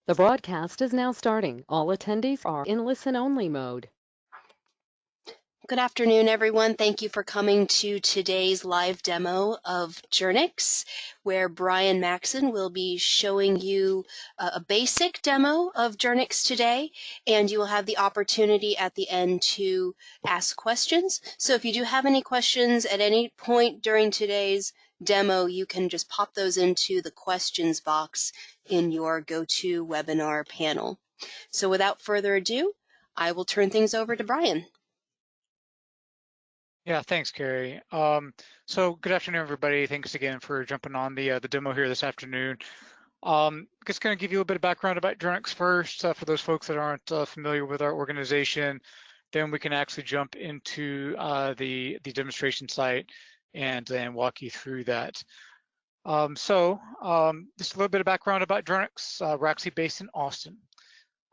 The broadcast is now starting. All attendees are in listen-only mode. Good afternoon, everyone. Thank you for coming to today's live demo of Journyx, where Brian Maxon will be showing you a basic demo of Journyx today, and you will have the opportunity at the end to ask questions. So if you do have any questions at any point during today's demo, you can just pop those into the questions box in your GoToWebinar panel. So without further ado, I will turn things over to Brian. Yeah, thanks, Carrie. So good afternoon, everybody. Thanks again for jumping on the demo here this afternoon. Just going to give you a bit of background about Journyx first, for those folks that aren't familiar with our organization. Then we can actually jump into the demonstration site and then walk you through that. Just a little bit of background about Journyx. We're actually based in Austin.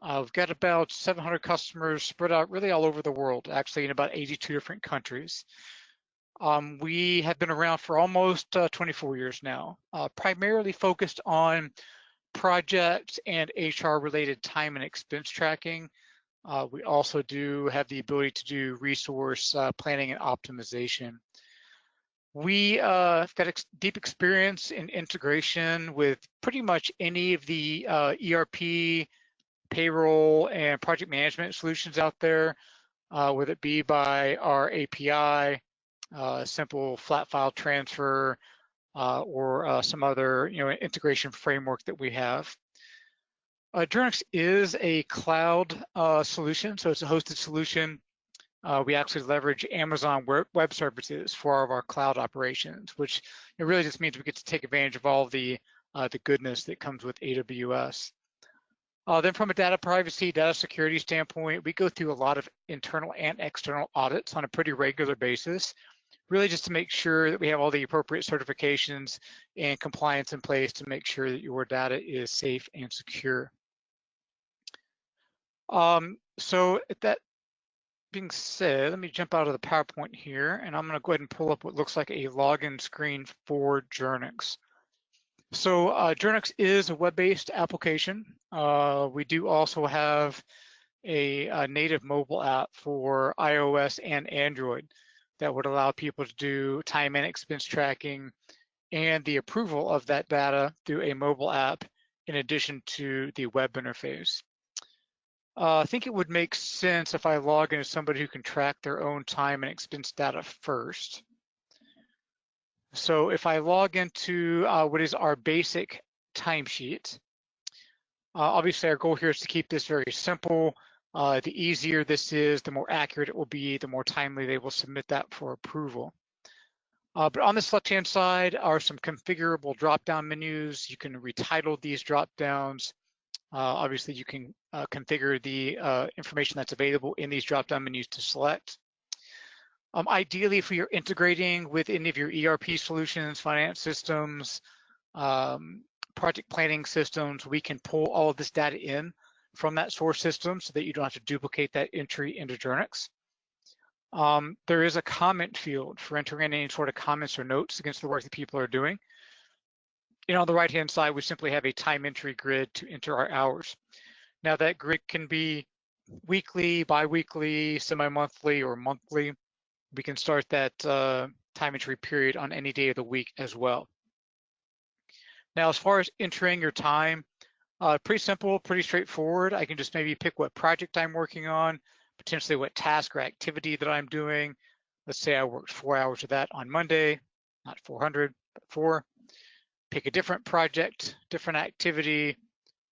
We've got about 700 customers spread out really all over the world, actually in about 82 different countries. We have been around for almost 24 years now, primarily focused on project and HR related time and expense tracking. We also do have the ability to do resource planning and optimization. We have got deep experience in integration with pretty much any of the ERP, payroll, and project management solutions out there, whether it be by our API, simple flat file transfer, or some other integration framework that we have. Journyx is a cloud solution, so it's a hosted solution. We actually leverage Amazon Web Services for all of our cloud operations, which it really just means we get to take advantage of all the goodness that comes with AWS. Then from a data privacy, data security standpoint, we go through a lot of internal and external audits on a pretty regular basis, really just to make sure that we have all the appropriate certifications and compliance in place to make sure that your data is safe and secure. So that being said, let me jump out of the PowerPoint here, and I'm going to go ahead and pull up what looks like a login screen for Journyx. So Journyx is a web-based application. We do also have a native mobile app for iOS and Android that would allow people to do time and expense tracking and the approval of that data through a mobile app in addition to the web interface. I think it would make sense if I log in as somebody who can track their own time and expense data first. So if I log into what is our basic timesheet, obviously our goal here is to keep this very simple. The easier this is, the more accurate it will be, the more timely they will submit that for approval. But on this left-hand side are some configurable drop-down menus. You can retitle these drop-downs. Obviously, you can configure the information that's available in these drop-down menus to select. Ideally, if you're integrating with any of your ERP solutions, finance systems, project planning systems, we can pull all of this data in from that source system so that you don't have to duplicate that entry into Journyx. There is a comment field for entering any sort of comments or notes against the work that people are doing. And on the right-hand side, we simply have a time entry grid to enter our hours. Now that grid can be weekly, bi-weekly, semi-monthly, or monthly. We can start that time entry period on any day of the week as well. Now, as far as entering your time, pretty simple, pretty straightforward. I can just maybe pick what project I'm working on, potentially what task or activity that I'm doing. Let's say I worked 4 hours of that on Monday, not 400, but 4. Pick a different project, different activity.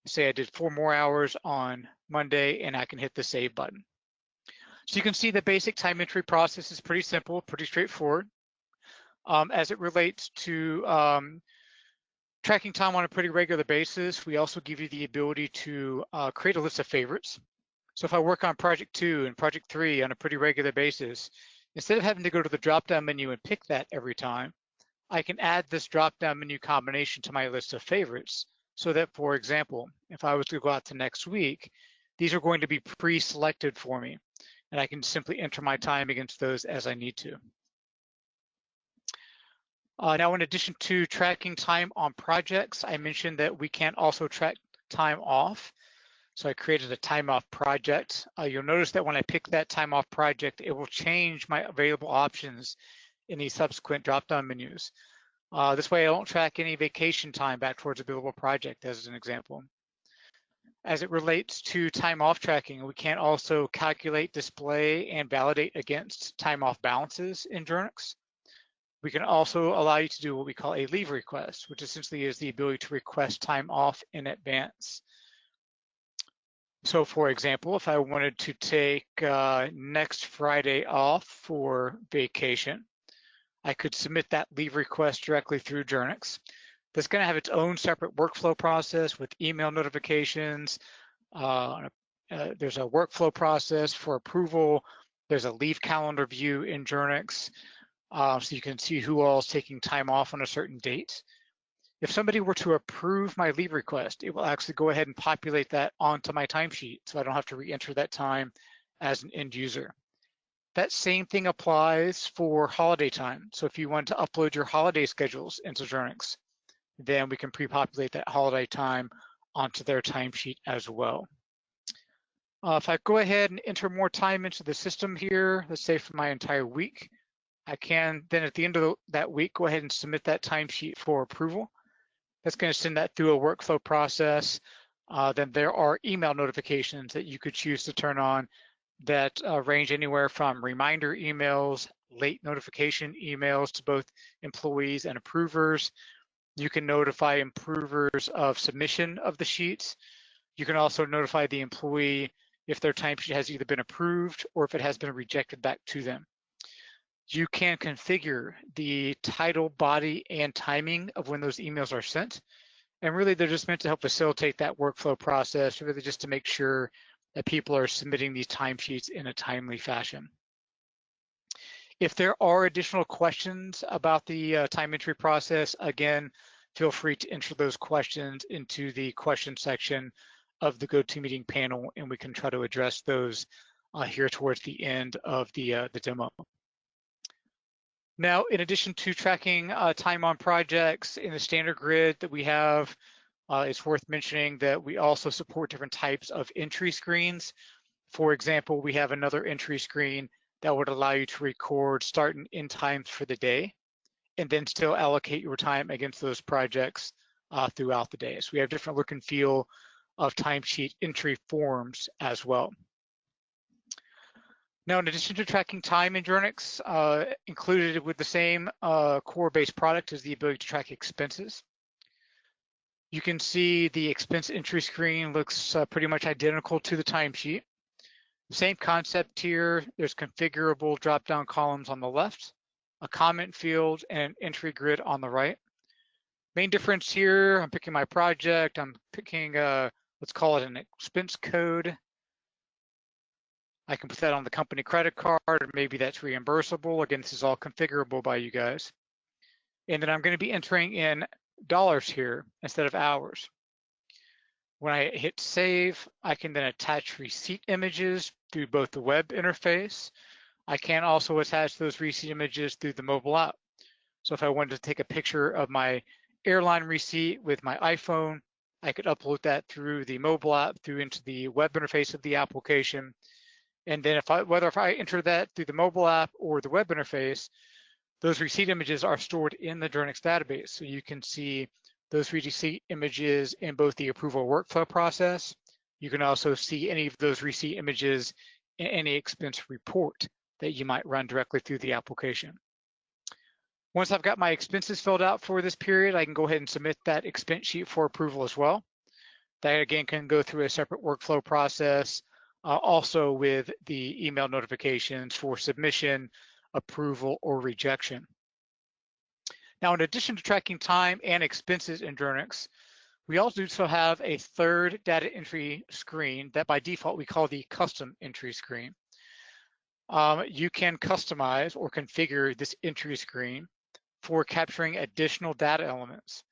Say I did 4 more hours on Monday, and I can hit the save button. So you can see the basic time entry process is pretty simple, pretty straightforward. As it relates to tracking time on a pretty regular basis, we also give you the ability to create a list of favorites. So if I work on project 2 and project 3 on a pretty regular basis, instead of having to go to the drop-down menu and pick that every time, I can add this drop-down menu combination to my list of favorites so that, for example, if I was to go out to next week, these are going to be pre-selected for me, and I can simply enter my time against those as I need to. Now, in addition to tracking time on projects, I mentioned that we can also track time off. So I created a time off project. You'll notice that when I pick that time off project, it will change my available options in the subsequent drop-down menus. This way I won't track any vacation time back towards a billable project, as an example. As it relates to time off tracking, we can also calculate, display, and validate against time off balances in Journyx. We can also allow you to do what we call a leave request, which essentially is the ability to request time off in advance. So for example, if I wanted to take next Friday off for vacation, I could submit that leave request directly through Journyx. That's going to have its own separate workflow process with email notifications. There's a workflow process for approval. There's a leave calendar view in Journyx, so you can see who all is taking time off on a certain date. If somebody were to approve my leave request, it will actually go ahead and populate that onto my timesheet, so I don't have to re-enter that time as an end user. That same thing applies for holiday time. So if you want to upload your holiday schedules into Journyx, then we can pre-populate that holiday time onto their timesheet as well. If I go ahead and enter more time into the system here, let's say for my entire week, I can then at the end of that week go ahead and submit that timesheet for approval. That's going to send that through a workflow process. Then there are email notifications that you could choose to turn on that range anywhere from reminder emails, late notification emails to both employees and approvers. You can notify approvers of submission of the sheets. You can also notify the employee if their timesheet has either been approved or if it has been rejected back to them. You can configure the title, body, and timing of when those emails are sent. And really, they're just meant to help facilitate that workflow process, really just to make sure that people are submitting these timesheets in a timely fashion. If there are additional questions about the time entry process, again, feel free to enter those questions into the question section of the GoToMeeting panel, and we can try to address those here towards the end of the demo. Now, in addition to tracking time on projects in the standard grid that we have, it's worth mentioning that we also support different types of entry screens. For example, we have another entry screen that would allow you to record start and end times for the day, and then still allocate your time against those projects throughout the day. So we have different look and feel of timesheet entry forms as well. Now, in addition to tracking time in Journyx, included with the same core-based product is the ability to track expenses. You can see the expense entry screen looks pretty much identical to the timesheet. Same concept here. There's configurable drop-down columns on the left, a comment field, and an entry grid on the right. Main difference here, I'm picking my project. I'm picking, let's call it an expense code. I can put that on the company credit card, or maybe that's reimbursable. Again, this is all configurable by you guys. And then I'm going to be entering in dollars here instead of hours. When I hit save, I can then attach receipt images through both the web interface. I can also attach those receipt images through the mobile app. So if I wanted to take a picture of my airline receipt with my iPhone, I could upload that through the mobile app, through into the web interface of the application. And then whether I enter that through the mobile app or the web interface, those receipt images are stored in the Journyx database. So you can see those receipt images in both the approval workflow process. You can also see any of those receipt images in any expense report that you might run directly through the application. Once I've got my expenses filled out for this period, I can go ahead and submit that expense sheet for approval as well. That again can go through a separate workflow process, also with the email notifications for submission, approval, or rejection. Now, in addition to tracking time and expenses in Journyx, we also have a third data entry screen that by default we call the custom entry screen. You can customize or configure this entry screen for capturing additional data elements.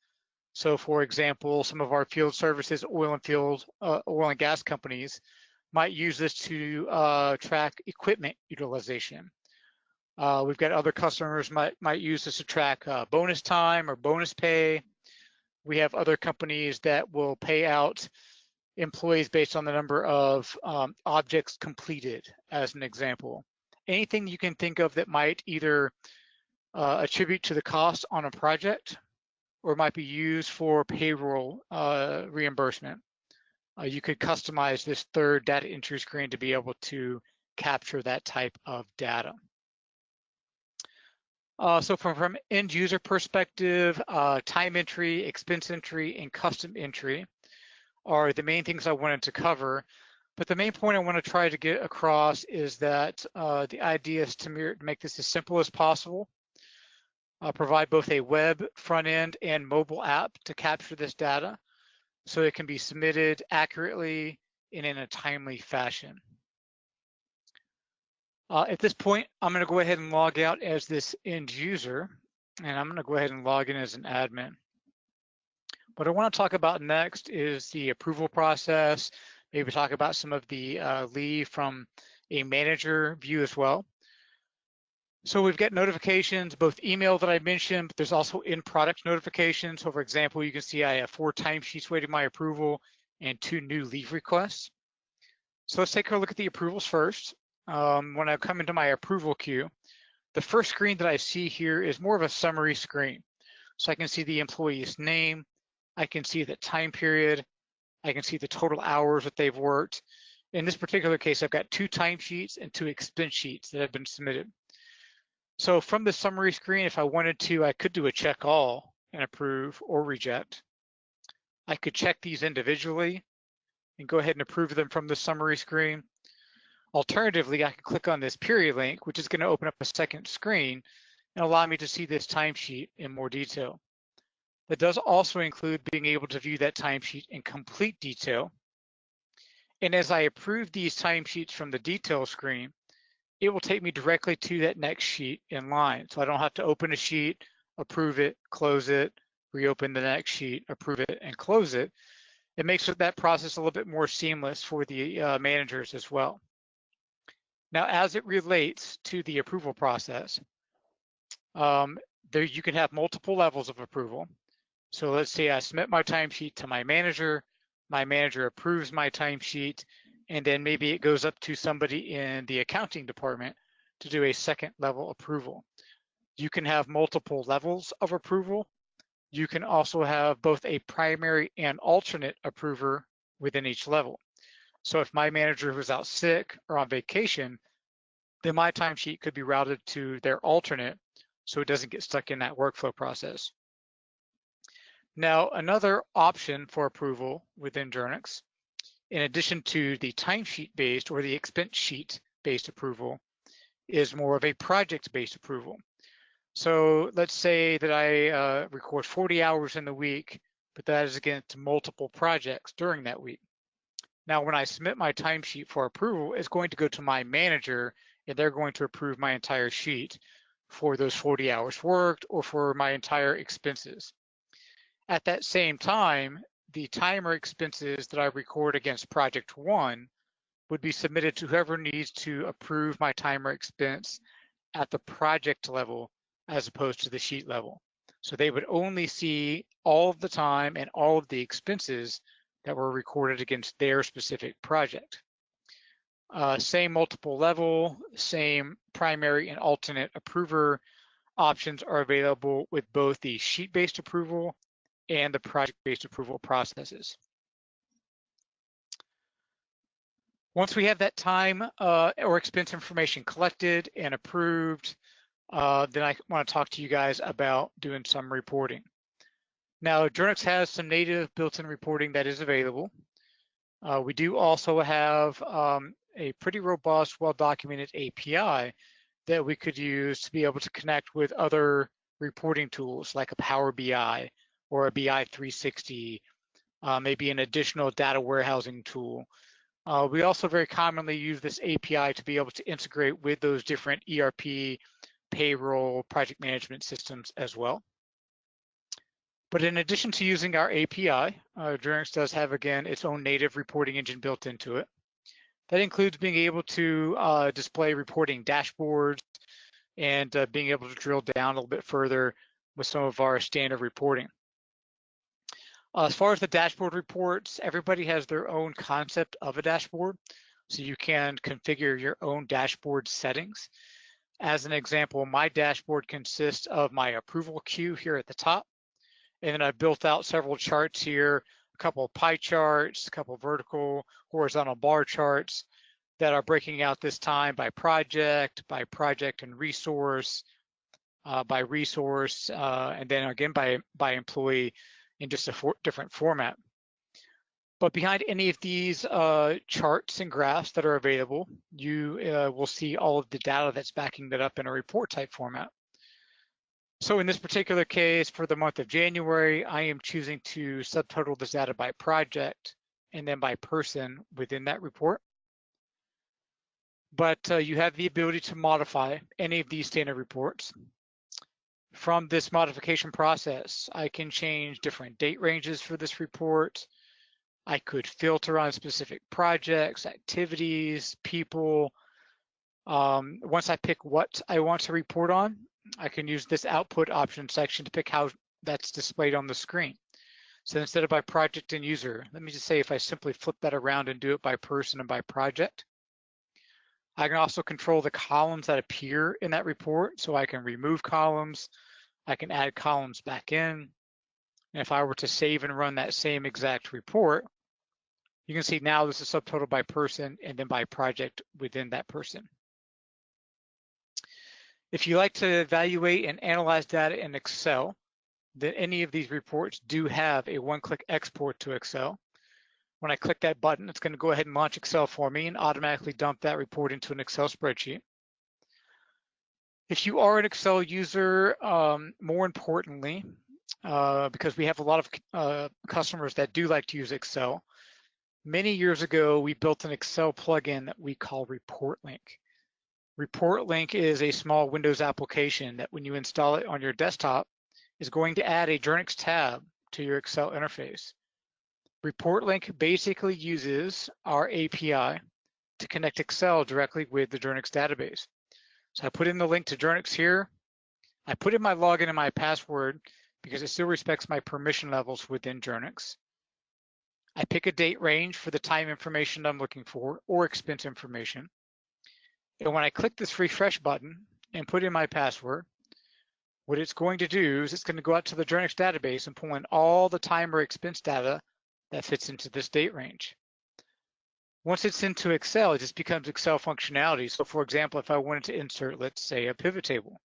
So for example, some of our field services, oil and gas companies might use this to track equipment utilization. We've got other customers might use this to track bonus time or bonus pay. We have other companies that will pay out employees based on the number of objects completed, as an example. Anything you can think of that might either attribute to the cost on a project or might be used for payroll reimbursement. You could customize this third data entry screen to be able to capture that type of data. So from end user perspective, time entry, expense entry, and custom entry are the main things I wanted to cover. But the main point I want to try to get across is that the idea is to make this as simple as possible, provide both a web front end and mobile app to capture this data so it can be submitted accurately and in a timely fashion. At this point, I'm going to go ahead and log out as this end user, and I'm going to go ahead and log in as an admin. What I want to talk about next is the approval process, maybe talk about some of the leave from a manager view as well. So we've got notifications, both email that I mentioned, but there's also in-product notifications. So for example, you can see I have 4 timesheets waiting my approval and 2 new leave requests. So let's take a look at the approvals first. When I come into my approval queue, the first screen that I see here is more of a summary screen. So I can see the employee's name, I can see the time period, I can see the total hours that they've worked. In this particular case, I've got 2 timesheets and 2 expense sheets that have been submitted. So from the summary screen, if I wanted to, I could do a check all and approve or reject. I could check these individually and go ahead and approve them from the summary screen. Alternatively, I can click on this period link, which is going to open up a second screen and allow me to see this timesheet in more detail. That does also include being able to view that timesheet in complete detail. And as I approve these timesheets from the detail screen, it will take me directly to that next sheet in line. So I don't have to open a sheet, approve it, close it, reopen the next sheet, approve it, and close it. It makes that process a little bit more seamless for the managers as well. Now, as it relates to the approval process, there you can have multiple levels of approval. So let's say I submit my timesheet to my manager approves my timesheet, and then maybe it goes up to somebody in the accounting department to do a second level approval. You can have multiple levels of approval. You can also have both a primary and alternate approver within each level. So if my manager was out sick or on vacation, then my timesheet could be routed to their alternate so it doesn't get stuck in that workflow process. Now, another option for approval within Journyx, in addition to the timesheet-based or the expense sheet-based approval, is more of a project-based approval. So let's say that I record 40 hours in the week, but that is against multiple projects during that week. Now, when I submit my timesheet for approval, it's going to go to my manager, and they're going to approve my entire sheet for those 40 hours worked or for my entire expenses. At that same time, the time or expenses that I record against project 1 would be submitted to whoever needs to approve my time or expense at the project level as opposed to the sheet level. So they would only see all of the time and all of the expenses that were recorded against their specific project. Same multiple level, same primary and alternate approver options are available with both the sheet-based approval and the project-based approval processes. Once we have that time or expense information collected and approved, then I want to talk to you guys about doing some reporting. Now, Journyx has some native built-in reporting that is available. We do also have a pretty robust, well-documented API that we could use to be able to connect with other reporting tools like a Power BI or a BI 360, maybe an additional data warehousing tool. We also very commonly use this API to be able to integrate with those different ERP, payroll, project management systems as well. But in addition to using our API, Journyx does have, again, its own native reporting engine built into it. That includes being able to display reporting dashboards and being able to drill down a little bit further with some of our standard reporting. As far as the dashboard reports, everybody has their own concept of a dashboard, so you can configure your own dashboard settings. As an example, my dashboard consists of my approval queue here at the top, and then I've built out several charts here, a couple of pie charts, a couple of vertical, horizontal bar charts that are breaking out this time by project and resource, and then again by employee in just a different format. But behind any of these charts and graphs that are available, you will see all of the data that's backing that up in a report type format. So in this particular case, for the month of January, I am choosing to subtotal this data by project and then by person within that report. But you have the ability to modify any of these standard reports. From this modification process, I can change different date ranges for this report. I could filter on specific projects, activities, people. Once I pick what I want to report on, I can use this output option section to pick how that's displayed on the screen. So instead of by project and user, let me just say if I simply flip that around and do it by person and by project, I can also control the columns that appear in that report. So I can remove columns, I can add columns back in. And if I were to save and run that same exact report, you can see now this is subtotaled by person and then by project within that person. If you like to evaluate and analyze data in Excel, then any of these reports do have a one-click export to Excel. When I click that button, it's going to go ahead and launch Excel for me and automatically dump that report into an Excel spreadsheet. If you are an Excel user, more importantly, because we have a lot of customers that do like to use Excel, many years ago, we built an Excel plugin that we call Report Link. Report Link is a small Windows application that when you install it on your desktop, is going to add a Journyx tab to your Excel interface. Report Link basically uses our API to connect Excel directly with the Journyx database. So I put in the link to Journyx here. I put in my login and my password because it still respects my permission levels within Journyx. I pick a date range for the time information I'm looking for or expense information. And when I click this refresh button and put in my password, what it's going to do is it's going to go out to the Journyx database and pull in all the time or expense data that fits into this date range. Once it's into Excel, it just becomes Excel functionality. So for example, if I wanted to insert, let's say, a pivot table,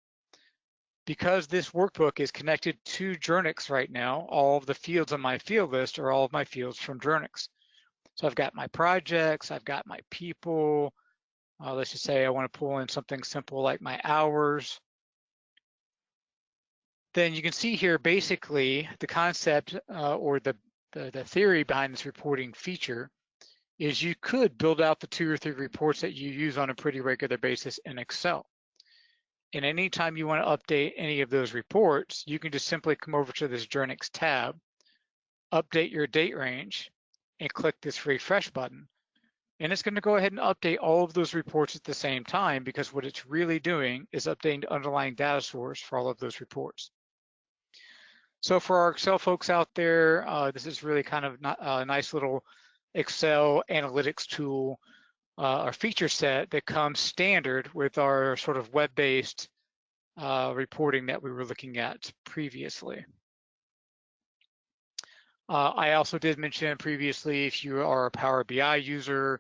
because this workbook is connected to Journyx right now, all of the fields on my field list are all of my fields from Journyx. So I've got my projects, I've got my people. Let's just say I want to pull in something simple like my hours. Then you can see here basically the concept or the theory behind this reporting feature is you could build out the 2 or 3 reports that you use on a pretty regular basis in Excel. And anytime you want to update any of those reports, you can just simply come over to this Journyx tab, update your date range, and click this refresh button. And it's going to go ahead and update all of those reports at the same time because what it's really doing is updating the underlying data source for all of those reports. So for our Excel folks out there, this is really kind of a nice little Excel analytics tool or feature set that comes standard with our sort of web-based reporting that we were looking at previously. I also did mention previously, if you are a Power BI user,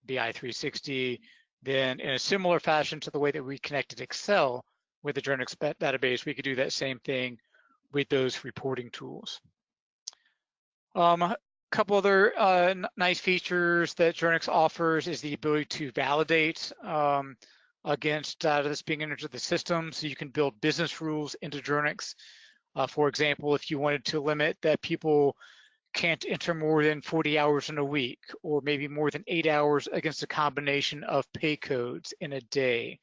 BI 360, then in a similar fashion to the way that we connected Excel with the Journyx database, we could do that same thing with those reporting tools. A couple other nice features that Journyx offers is the ability to validate against data that's being entered into the system. So you can build business rules into Journyx. For example, if you wanted to limit that people can't enter more than 40 hours in a week, or maybe more than 8 hours against a combination of pay codes in a day.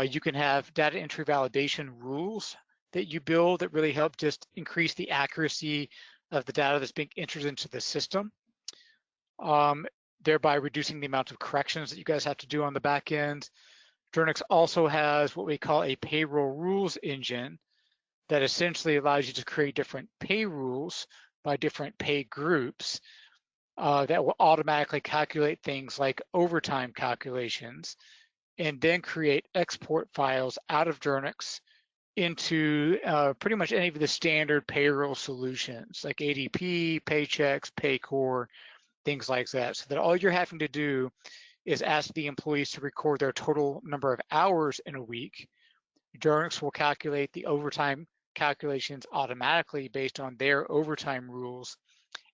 You can have data entry validation rules that you build that really help just increase the accuracy of the data that's being entered into the system, thereby reducing the amount of corrections that you guys have to do on the back end. Journyx also has what we call a payroll rules engine that essentially allows you to create different pay rules by different pay groups that will automatically calculate things like overtime calculations, and then create export files out of Journyx into pretty much any of the standard payroll solutions like ADP, Paychex, Paycor, things like that. So that all you're having to do is ask the employees to record their total number of hours in a week. Journyx will calculate the overtime calculations automatically based on their overtime rules,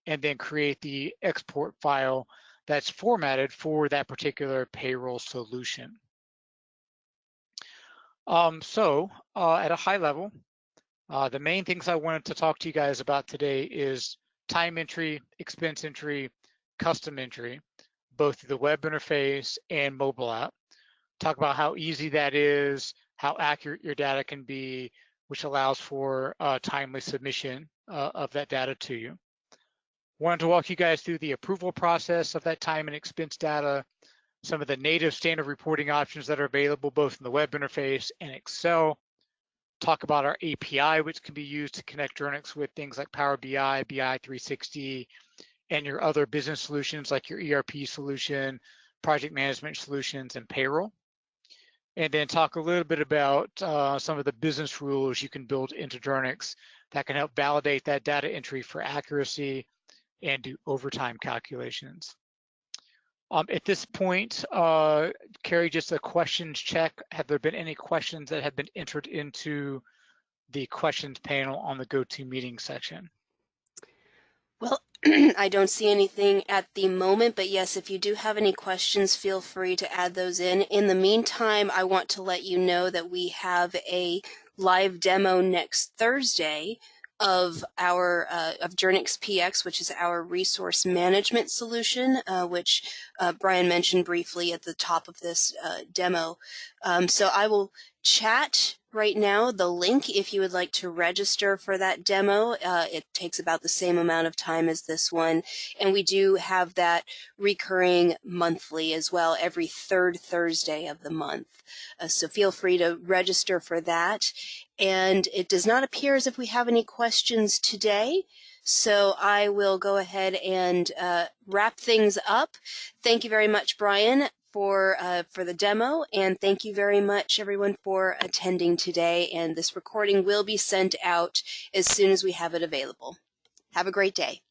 and then create the export file that's formatted for that particular payroll solution. At a high level, the main things I wanted to talk to you guys about today is time entry, expense entry, custom entry, both the web interface and mobile app. Talk about how easy that is, how accurate your data can be, which allows for timely submission of that data to you. Wanted to walk you guys through the approval process of that time and expense data, some of the native standard reporting options that are available both in the web interface and Excel. Talk about our API, which can be used to connect Journyx with things like Power BI, BI 360, and your other business solutions like your ERP solution, project management solutions, and payroll. And then talk a little bit about some of the business rules you can build into Journyx that can help validate that data entry for accuracy and do overtime calculations. At this point, Carrie, just a questions check. Have there been any questions that have been entered into the questions panel on the GoToMeeting section? Well, I don't see anything at the moment, but yes, if you do have any questions, feel free to add those in. In the meantime, I want to let you know that we have a live demo next Thursday of our of Journyx PX, which is our resource management solution, which Brian mentioned briefly at the top of this demo. So I will chat right now the link if you would like to register for that demo. It takes about the same amount of time as this one, and we do have that recurring monthly as well, every third Thursday of the month. So feel free to register for that. And it does not appear as if we have any questions today, so I will go ahead and wrap things up. Thank you very much, Brian, for the demo, and thank you very much, everyone, for attending today. And this recording will be sent out as soon as we have it available. Have a great day.